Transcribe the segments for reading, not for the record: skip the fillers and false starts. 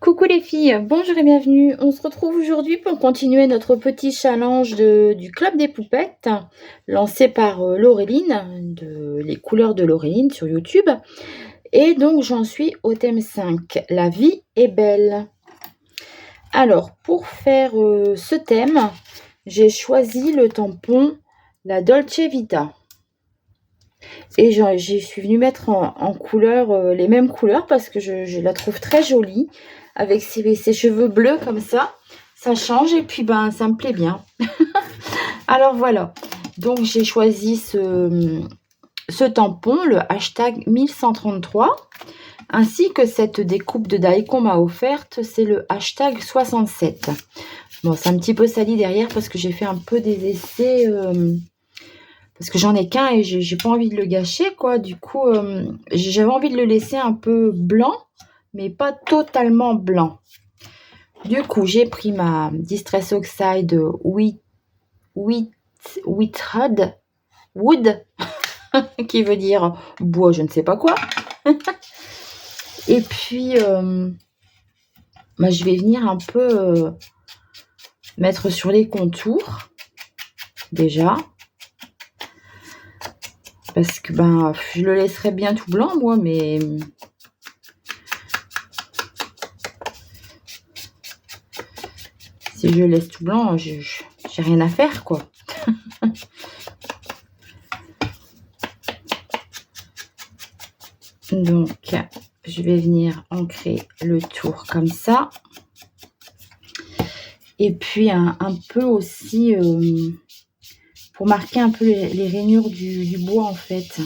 Coucou les filles, bonjour et bienvenue. On se retrouve aujourd'hui pour continuer notre petit challenge du Club des Poupettes lancé par Laureline, de les couleurs de Laureline sur YouTube. Et donc j'en suis au thème 5, la vie est belle. Alors pour faire ce thème, j'ai choisi le tampon la Dolce Vita. Et j'y suis venue mettre en couleur, les mêmes couleurs parce que je la trouve très jolie. Avec ses cheveux bleus comme ça change et puis ça me plaît bien. Alors voilà, donc j'ai choisi ce tampon, le hashtag 1133, ainsi que cette découpe de die qu'on m'a offerte, c'est le hashtag 67. Bon, c'est un petit peu sali derrière parce que j'ai fait un peu des essais, parce que j'en ai qu'un et j'ai pas envie de le gâcher, quoi. Du coup, j'avais envie de le laisser un peu blanc, mais pas totalement blanc. Du coup, j'ai pris ma Distress Oxide Wheatrad Wood, qui veut dire bois, je ne sais pas quoi. Et puis, je vais venir un peu mettre sur les contours, déjà. Parce que je le laisserai bien tout blanc, moi, mais... Si je laisse tout blanc, j'ai rien à faire, quoi. Donc, je vais venir ancrer le tour comme ça. Et puis, un peu aussi, pour marquer un peu les rainures du bois, en fait.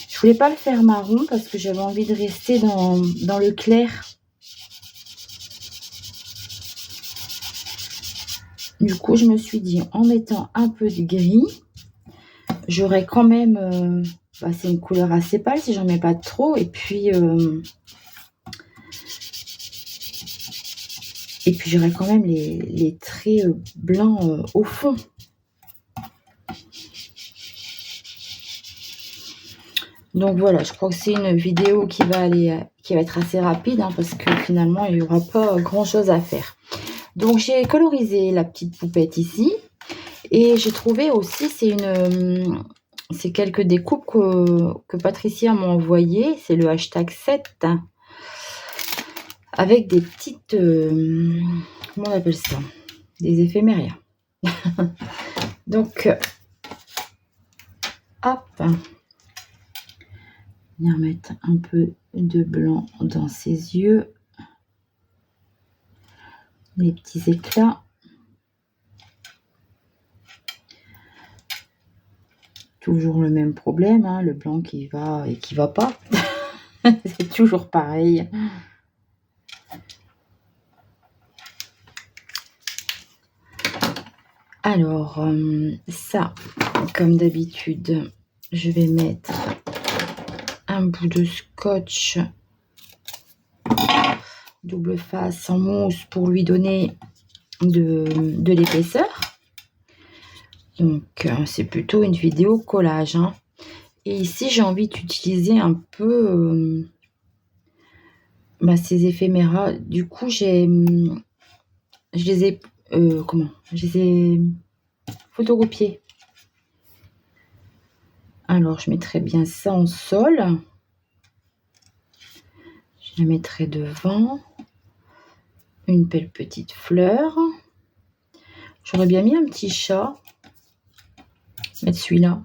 Je voulais pas le faire marron parce que j'avais envie de rester dans le clair. Du coup, je me suis dit, en mettant un peu de gris, j'aurai quand même... c'est une couleur assez pâle si j'en mets pas trop. Et puis j'aurai quand même les traits blancs au fond. Donc voilà, je crois que c'est une vidéo qui va être assez rapide, hein, parce que finalement, il n'y aura pas grand-chose à faire. Donc j'ai colorisé la petite poupette ici. Et j'ai trouvé aussi, c'est quelques découpes que Patricia m'a envoyées. C'est le hashtag 7. Avec des petites... comment on appelle ça? Des éphémérias. Donc, hop. Venir mettre un peu de blanc dans ses yeux. Les petits éclats. Toujours le même problème, hein, le blanc qui va et qui va pas. C'est toujours pareil. Alors, ça, comme d'habitude, je vais mettre un bout de scotch double face en mousse pour lui donner de l'épaisseur. Donc, c'est plutôt une vidéo collage, hein. Et ici, j'ai envie d'utiliser un peu ces éphéméras. Du coup, je les ai photocopiés. Alors, je mettrai bien ça en sol. Je la mettrai devant. Une belle petite fleur. J'aurais bien mis un petit chat. Mettre celui-là.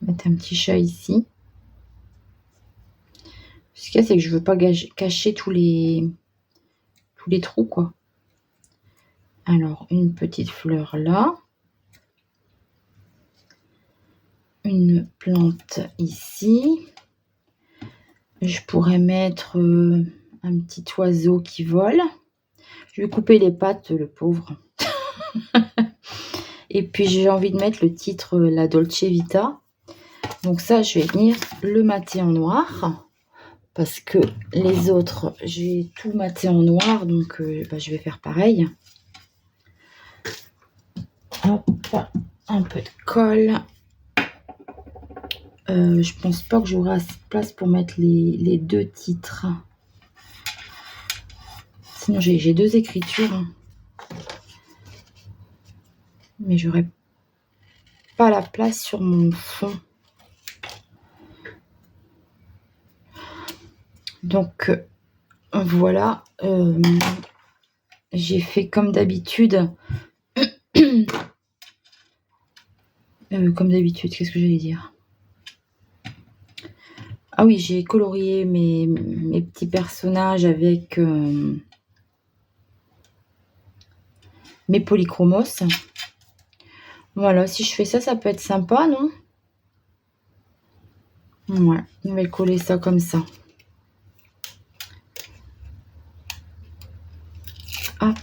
Mettre un petit chat ici. Ce qu'il y a, c'est que je veux pas cacher tous les trous, quoi. Alors, une petite fleur là. Une plante ici. Je pourrais mettre un petit oiseau qui vole. Je vais couper les pattes, le pauvre. Et puis, j'ai envie de mettre le titre La Dolce Vita. Donc ça, je vais venir le mater en noir. Parce que les autres, j'ai tout maté en noir. Donc, je vais faire pareil. Hop. Un peu de colle. Je pense pas que j'aurai assez de place pour mettre les deux titres. Sinon, j'ai deux écritures. Mais j'aurai pas la place sur mon fond. Donc, voilà. J'ai fait comme d'habitude. Comme d'habitude, qu'est-ce que j'allais dire? Ah oui, j'ai colorié mes petits personnages avec mes polychromos. Voilà, si je fais ça, ça peut être sympa, non? Ouais, on va coller ça comme ça. Hop.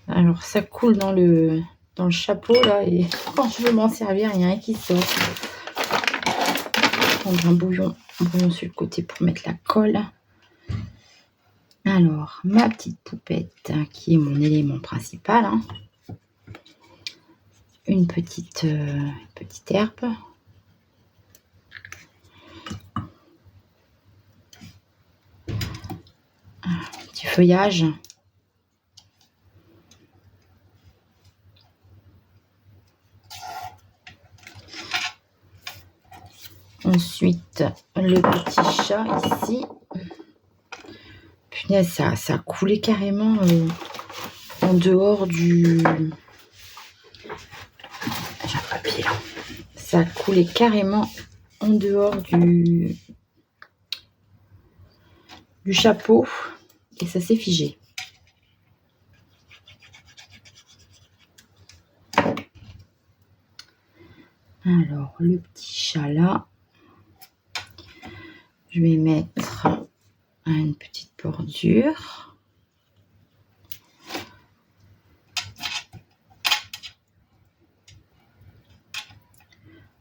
Alors, ça coule dans le chapeau, là, et quand je veux m'en servir, il y a un qui sort. Je vais prendre un bouillon sur le côté pour mettre la colle. Alors, ma petite poupette, qui est mon élément principal. Hein. Une petite herbe. Un petit feuillage. Ensuite, le petit chat ici. Punaise, ça a coulé carrément en dehors du... J'ai un papier là. Ça a coulé carrément en dehors du chapeau et ça s'est figé. Alors, le petit chat là, je vais mettre une petite bordure.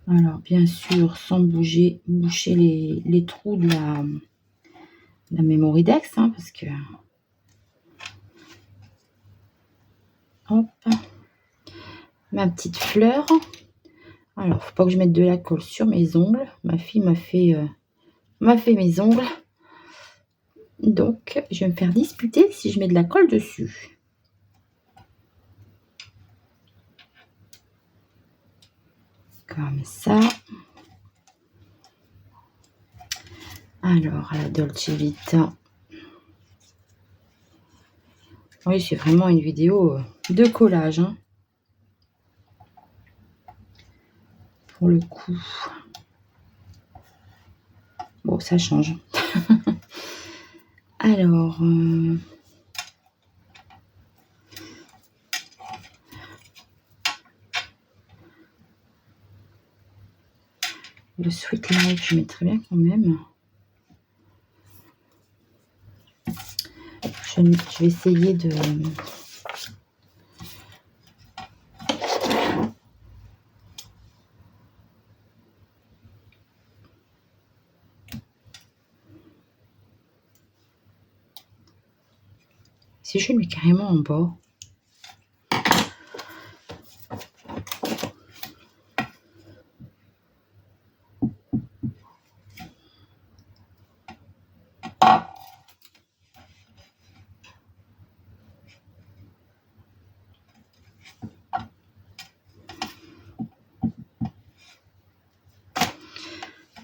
Alors, bien sûr, sans boucher les trous de la Mémoridex, hein, parce que... Hop. Ma petite fleur. Alors, faut pas que je mette de la colle sur mes ongles. Ma fille m'a fait mes ongles. Donc, je vais me faire disputer si je mets de la colle dessus. Comme ça. Alors, la Dolce Vita. Oui, c'est vraiment une vidéo de collage. Hein. Pour le coup. Bon, ça change. Alors... le Sweet Life, je mettrais bien quand même. Je vais essayer de... Si je le mets carrément en bas.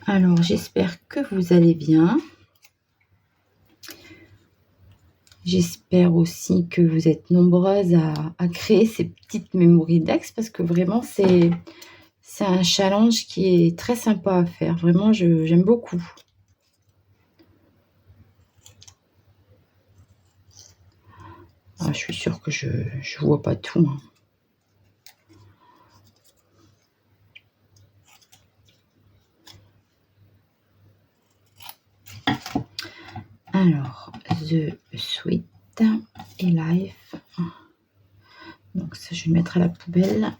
Alors, j'espère que vous allez bien. J'espère aussi que vous êtes nombreuses à créer ces petites Mémoridex parce que vraiment, c'est un challenge qui est très sympa à faire. Vraiment, j'aime beaucoup. Ah, je suis sûre que je ne vois pas tout. Hein. Alors, The Sweet et Life. Donc ça, je vais le mettre à la poubelle.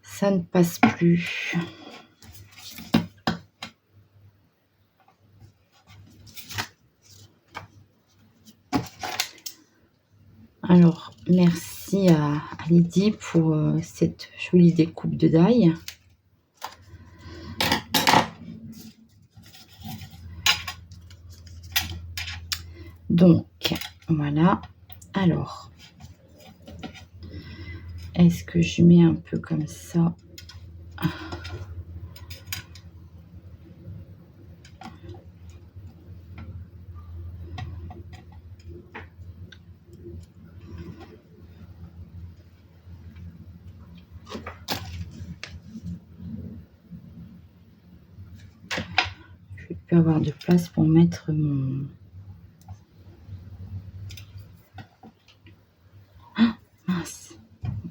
Ça ne passe plus. Alors, merci à Lydie pour cette jolie découpe de die. Donc, voilà. Alors, est-ce que je mets un peu comme ça? Je vais plus avoir de place pour mettre mon... Ah, mince.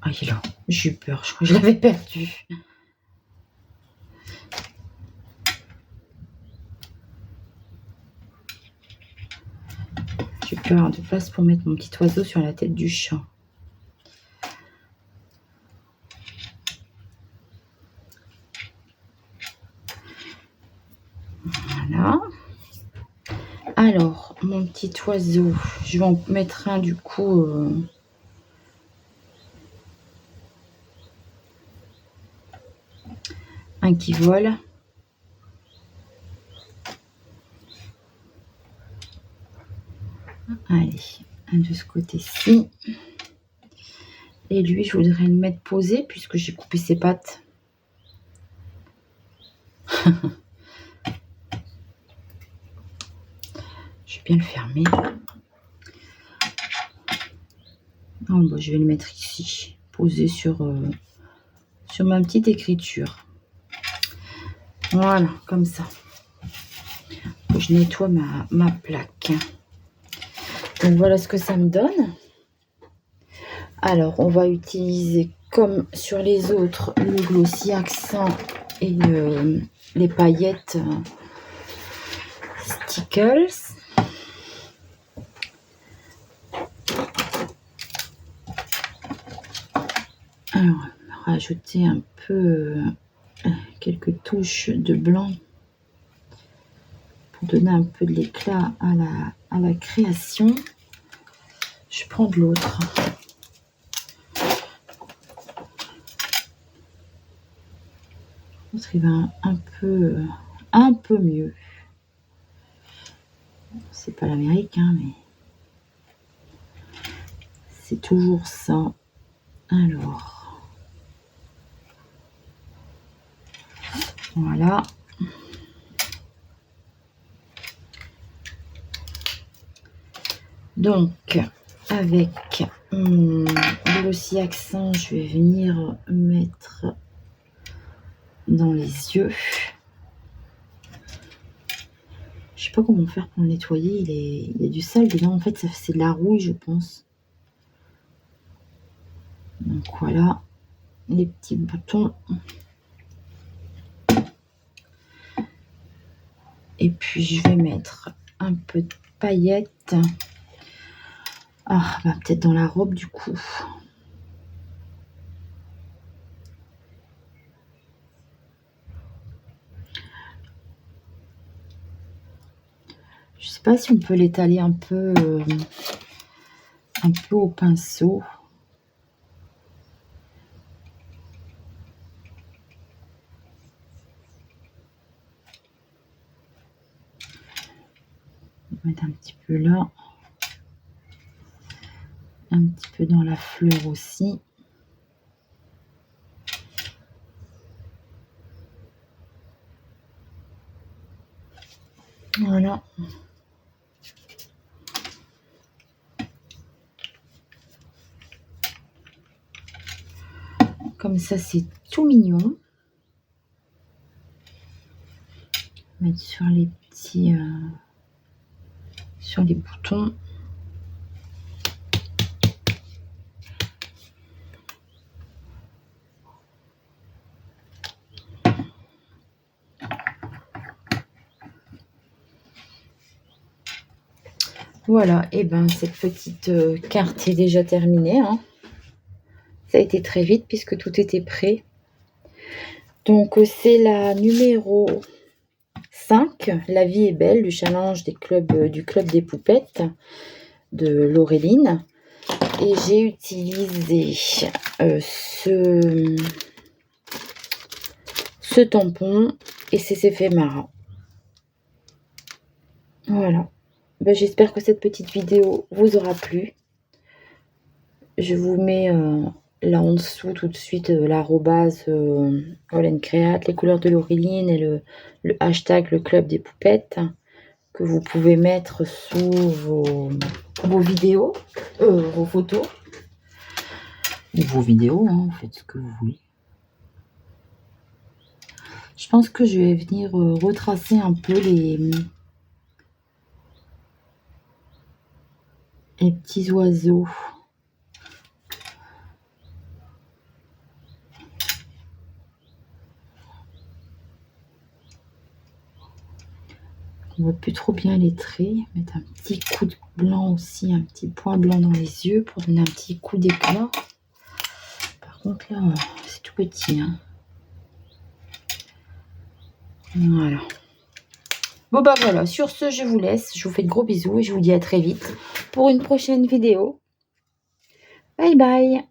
Ah, il est là. J'ai eu peur, je crois que je l'avais perdu. J'ai plus avoir de place pour mettre mon petit oiseau sur la tête du chat. Voilà. Alors, mon petit oiseau, je vais en mettre un du coup... un qui vole. Allez, un de ce côté-ci. Et lui, je voudrais le mettre posé puisque j'ai coupé ses pattes. Je vais bien le fermer. Oh, bah, je vais le mettre ici, posé sur ma petite écriture. Voilà, comme ça. Je nettoie ma plaque. Donc voilà ce que ça me donne. Alors, on va utiliser, comme sur les autres, le glossy accent et les paillettes Stickles. Alors, rajouter un peu quelques touches de blanc pour donner un peu de l'éclat à la création. Je prends de l'autre. L'autre, il va un peu mieux. C'est pas l'américain, mais c'est toujours ça. Alors, voilà. Donc, avec mon glossy accent, je vais venir mettre dans les yeux. Je sais pas comment faire pour le nettoyer. Il y a du sale dedans. En fait, c'est de la rouille, je pense. Donc voilà, les petits boutons. Et puis je vais mettre un peu de paillettes. Ah, bah peut-être dans la robe du coup. Je sais pas si on peut l'étaler un peu au pinceau. On va mettre un petit peu là. Un petit peu dans la fleur aussi. Voilà. Comme ça, c'est tout mignon. Mettre sur les petits... sur les boutons. Voilà, et ben cette petite carte est déjà terminée. Hein. Ça a été très vite puisque tout était prêt. Donc c'est la numéro 5, La vie est belle, du challenge du club des poupettes de Laureline. Et j'ai utilisé ce tampon et ces effets marins. Voilà. Ben, j'espère que cette petite vidéo vous aura plu. Je vous mets là en dessous tout de suite l'arrobase All & Create, les couleurs de Laureline et le hashtag le club des poupettes que vous pouvez mettre sous vos vidéos, vos photos. Ou vos vidéos, hein, faites ce que vous voulez. Je pense que je vais venir retracer un peu les petits oiseaux. On voit plus trop bien les traits. Mettre un petit coup de blanc aussi, un petit point blanc dans les yeux pour donner un petit coup d'éclat. Par contre là, c'est tout petit, hein. Voilà. Bon bah voilà, sur ce je vous laisse. Je vous fais de gros bisous et je vous dis à très vite pour une prochaine vidéo. Bye bye.